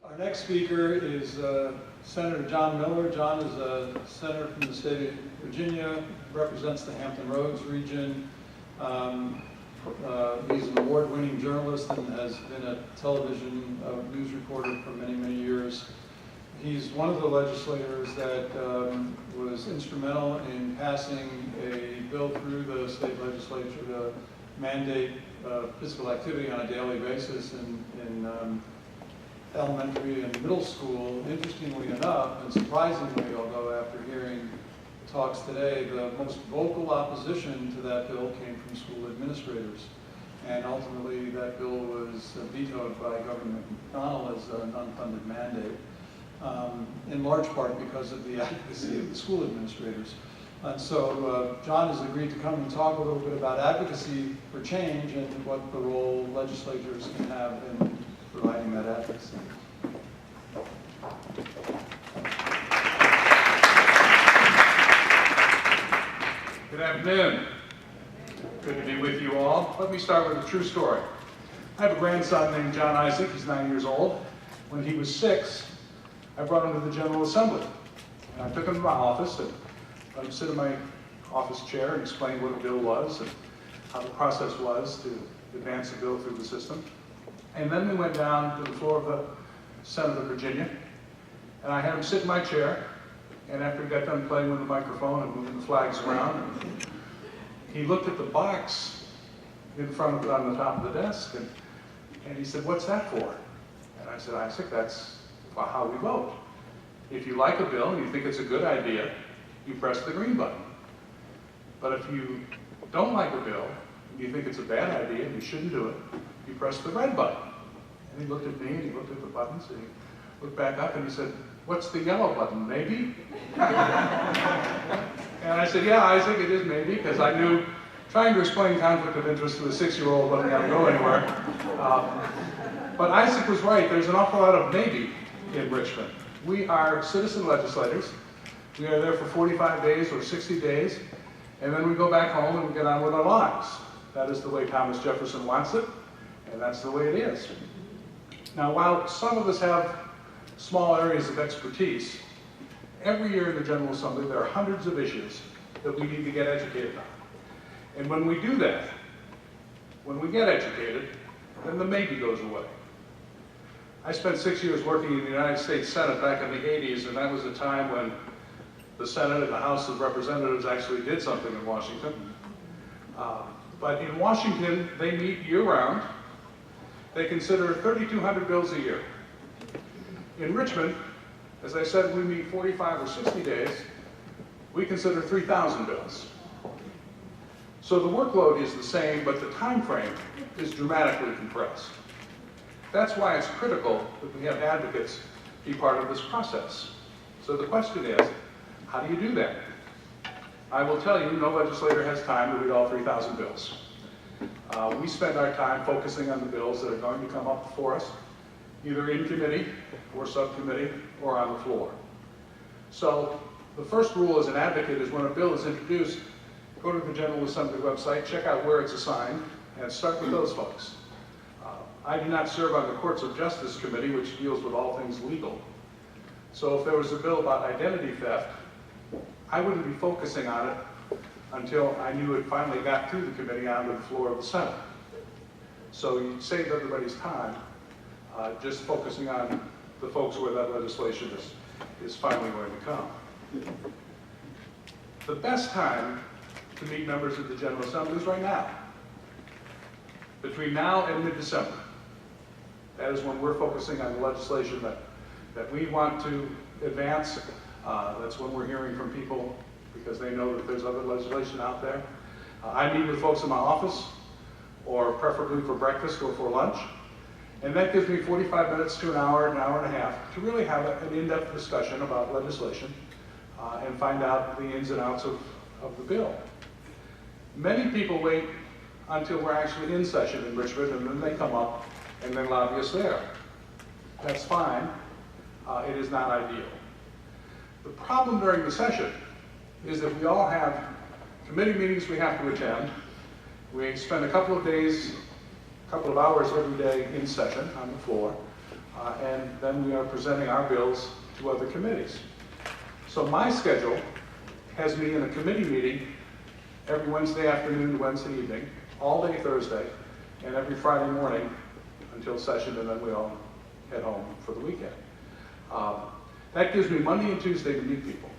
Our next speaker is Senator John Miller. John is a senator from the state of Virginia, represents the Hampton Roads region. He's an award-winning journalist and has been a television news reporter for many, many years. He's one of the legislators that was instrumental in passing a bill through the state legislature to mandate physical activity on a daily basis in elementary and middle school. Interestingly enough, and surprisingly, although after hearing talks today, the most vocal opposition to that bill came from school administrators. And ultimately, that bill was vetoed by Governor McDonnell as an unfunded mandate, in large part because of the advocacy of the school administrators. And so John has agreed to come and talk a little bit about advocacy for change and what the role legislatures can have in providing that advocacy. Good afternoon. Good to be with you all. Let me start with a true story. I have a grandson named John Isaac. He's 9 years old. When he was 6, I brought him to the General Assembly. And I took him to my office and let him sit in my office chair and explain what a bill was and how the process was to advance a bill through the system. And then we went down to the floor of the Senate of Virginia, and I had him sit in my chair, and after he got done playing with the microphone and moving the flags around, he looked at the box in front of it on the top of the desk, and he said, "What's that for?" And I said, "Isaac, that's how we vote. If you like a bill and you think it's a good idea, you press the green button. But if you don't like a bill, and you think it's a bad idea and you shouldn't do it, you press the red button." And he looked at me and he looked at the buttons and he looked back up and he said, "What's the yellow button, maybe?" And I said, "Yeah, Isaac, it is maybe," because I knew trying to explain conflict of interest to a 6-year-old wasn't going to go anywhere. But Isaac was right. There's an awful lot of maybe in Richmond. We are citizen legislators. We are there for 45 days or 60 days, and then we go back home and get on with our lives. That is the way Thomas Jefferson wants it, and that's the way it is. Now, while some of us have small areas of expertise, every year in the General Assembly there are hundreds of issues that we need to get educated on. And when we do that, when we get educated, then the maybe goes away. I spent 6 years working in the United States Senate back in the 80s, and that was a time when the Senate and the House of Representatives actually did something in Washington. But in Washington, they meet year-round. They consider 3,200 bills a year. In Richmond, as I said, we meet 45 or 60 days. We consider 3,000 bills. So the workload is the same, but the time frame is dramatically compressed. That's why it's critical that we have advocates be part of this process. So the question is, how do you do that? I will tell you, no legislator has time to read all 3,000 bills. We spend our time focusing on the bills that are going to come up before us, either in committee or subcommittee or on the floor. So the first rule as an advocate is when a bill is introduced, go to the General Assembly website, check out where it's assigned, and start with those folks. I do not serve on the Courts of Justice Committee, which deals with all things legal. So if there was a bill about identity theft, I wouldn't be focusing on it until I knew it finally got through the committee onto the floor of the Senate. So you save everybody's time just focusing on the folks where that legislation is finally going to come. The best time to meet members of the General Assembly is right now. Between now and mid-December. That is when we're focusing on the legislation that we want to advance. That's when we're hearing from people because they know that there's other legislation out there. I meet with folks in my office, or preferably for breakfast or for lunch. And that gives me 45 minutes to an hour and a half to really have an in-depth discussion about legislation and find out the ins and outs of the bill. Many people wait until we're actually in session in Richmond, and then they come up and then lobby us there. That's fine. It is not ideal. The problem during the session is that we all have committee meetings we have to attend. We spend a couple of days, a couple of hours every day in session on the floor. and then we are presenting our bills to other committees. So my schedule has me in a committee meeting every Wednesday afternoon to Wednesday evening, all day Thursday, and every Friday morning until session, and then we all head home for the weekend. That gives me Monday and Tuesday to meet people.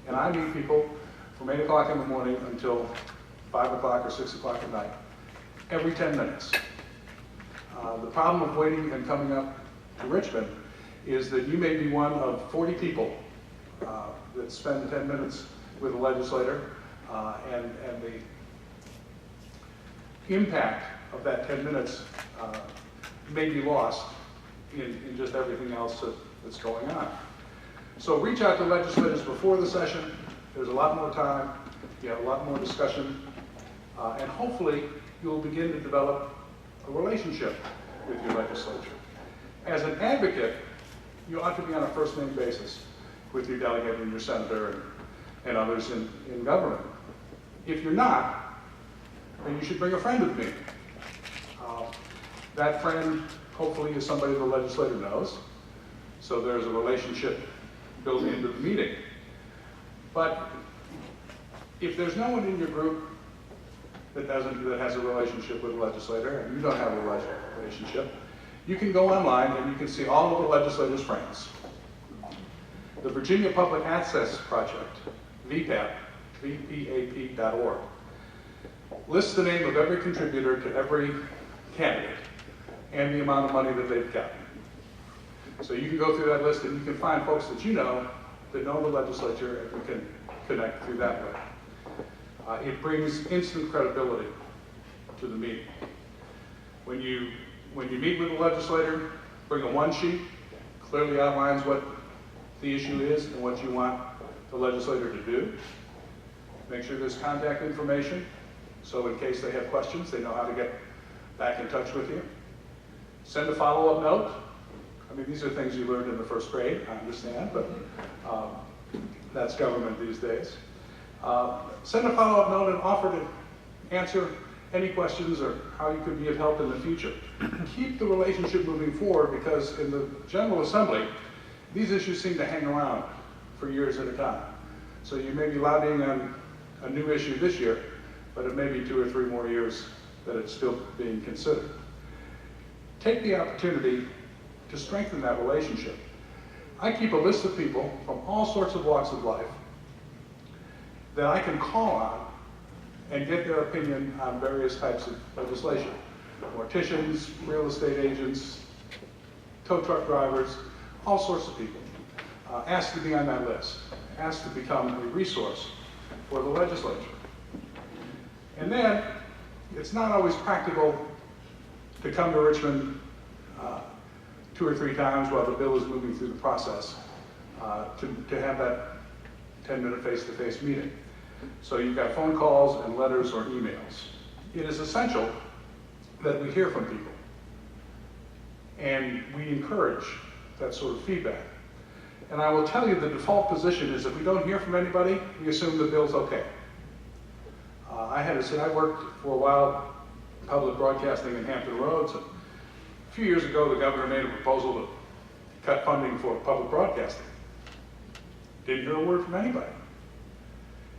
And I meet people from 8 o'clock in the morning until 5 o'clock or 6 o'clock at night, every 10 minutes. The problem of waiting and coming up to Richmond is that you may be one of 40 people that spend 10 minutes with a legislator, and the impact of that 10 minutes may be lost in just everything else that's going on. So reach out to legislators before the session. There's a lot more time, you have a lot more discussion, and hopefully you'll begin to develop a relationship with your legislature. As an advocate, you ought to be on a first-name basis with your delegate and your senator and others in government. If you're not, then you should bring a friend with me. That friend hopefully is somebody the legislator knows, so there's a relationship built into the meeting. But if there's no one in your group that has a relationship with a legislator, and you don't have a relationship, you can go online and you can see all of the legislator's friends. The Virginia Public Access Project, VPAP, VPAP.org, lists the name of every contributor to every candidate and the amount of money that they've gotten. So you can go through that list and you can find folks that you know that know the legislature, and you can connect through that way. It brings instant credibility to the meeting. When you meet with the legislator, bring a one-sheet, clearly outlines what the issue is and what you want the legislator to do. Make sure there's contact information, so in case they have questions, they know how to get back in touch with you. Send a follow-up note. I mean, these are things you learned in the first grade, I understand, but that's government these days. Send a follow-up note and offer to answer any questions or how you could be of help in the future. Keep the relationship moving forward, because in the General Assembly, these issues seem to hang around for years at a time. So you may be lobbying on a new issue this year, but it may be 2 or 3 more years that it's still being considered. Take the opportunity to strengthen that relationship. I keep a list of people from all sorts of walks of life that I can call on and get their opinion on various types of legislation. Morticians, real estate agents, tow truck drivers, all sorts of people. Ask to be on that list. Ask to become a resource for the legislature. And then, it's not always practical to come to Richmond 2 or 3 times while the bill is moving through the process to have that 10-minute face-to-face meeting. So you've got phone calls and letters or emails. It is essential that we hear from people. And we encourage that sort of feedback. And I will tell you, the default position is if we don't hear from anybody, we assume the bill's okay. I worked for a while in public broadcasting in Hampton Roads. And a few years ago, the governor made a proposal to cut funding for public broadcasting. Didn't hear a word from anybody.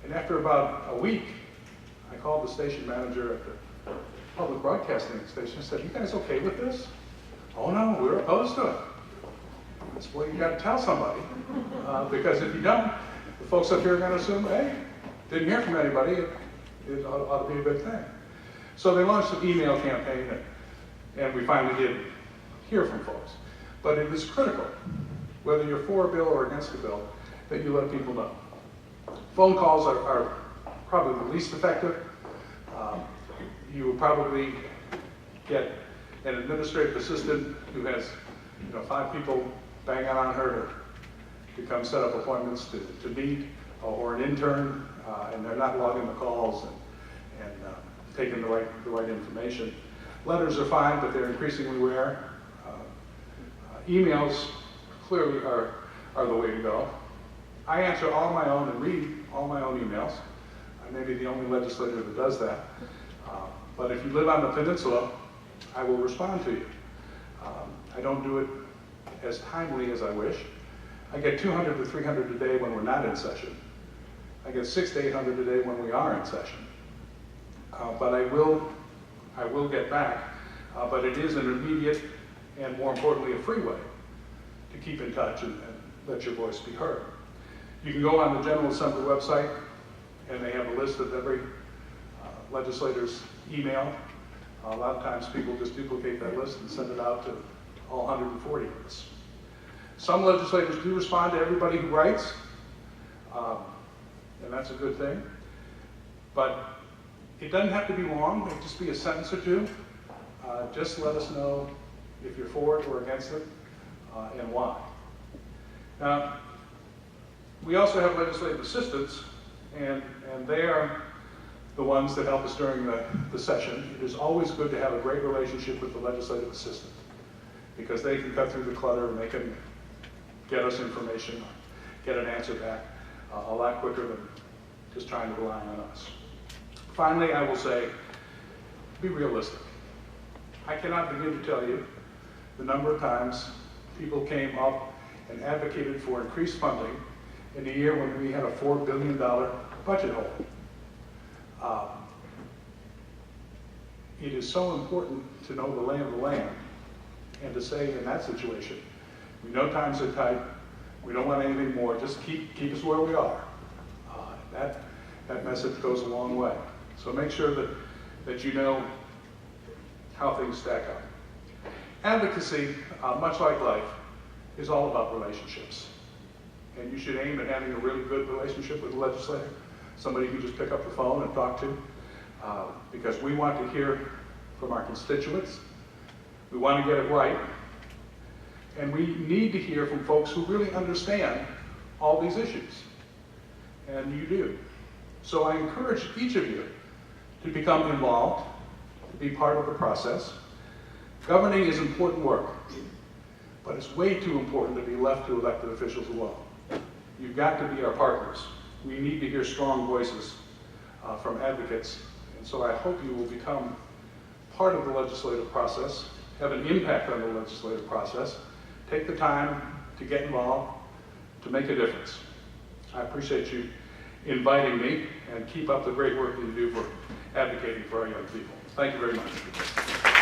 And after about a week, I called the station manager at the public broadcasting station and said, "You guys okay with this?" "Oh no, we're opposed to it." That's what you got to tell somebody. Because if you don't, the folks up here are going to assume, hey, didn't hear from anybody, it ought to be a big thing. So they launched an email campaign, and we finally did hear from folks. But it is critical, whether you're for a bill or against a bill, that you let people know. Phone calls are probably the least effective. You will probably get an administrative assistant who has 5 people banging on her to come set up appointments to meet, or an intern, and they're not logging the calls and taking the right information. Letters are fine, but they're increasingly rare. Emails clearly are the way to go. I answer all my own and read all my own emails. I may be the only legislator that does that. But if you live on the peninsula, I will respond to you. I don't do it as timely as I wish. I get 200 to 300 a day when we're not in session. I get 600 to 800 a day when we are in session. But I will get back, but it is an immediate and, more importantly, a free way to keep in touch and let your voice be heard. You can go on the General Assembly website, and they have a list of every legislator's email. A lot of times people just duplicate that list and send it out to all 140 of us. Some legislators do respond to everybody who writes, and that's a good thing. But it doesn't have to be long. It can just be a sentence or two. Just let us know if you're for it or against it, and why. Now, we also have legislative assistants, and they are the ones that help us during the session. It is always good to have a great relationship with the legislative assistant, because they can cut through the clutter and they can get us information, get an answer back a lot quicker than just trying to rely on us. Finally, I will say, be realistic. I cannot begin to tell you the number of times people came up and advocated for increased funding in a year when we had a $4 billion budget hole. It is so important to know the lay of the land and to say in that situation, we know times are tight, we don't want anything more, just keep us where we are. That message goes a long way. So make sure that you know how things stack up. Advocacy, much like life, is all about relationships. And you should aim at having a really good relationship with the legislator, somebody you just pick up the phone and talk to, because we want to hear from our constituents. We want to get it right. And we need to hear from folks who really understand all these issues. And you do. So I encourage each of you to become involved, to be part of the process. Governing is important work, but it's way too important to be left to elected officials alone. You've got to be our partners. We need to hear strong voices from advocates, and so I hope you will become part of the legislative process, have an impact on the legislative process, take the time to get involved, to make a difference. I appreciate you inviting me, and keep up the great work that you do for advocating for our young people. Thank you very much.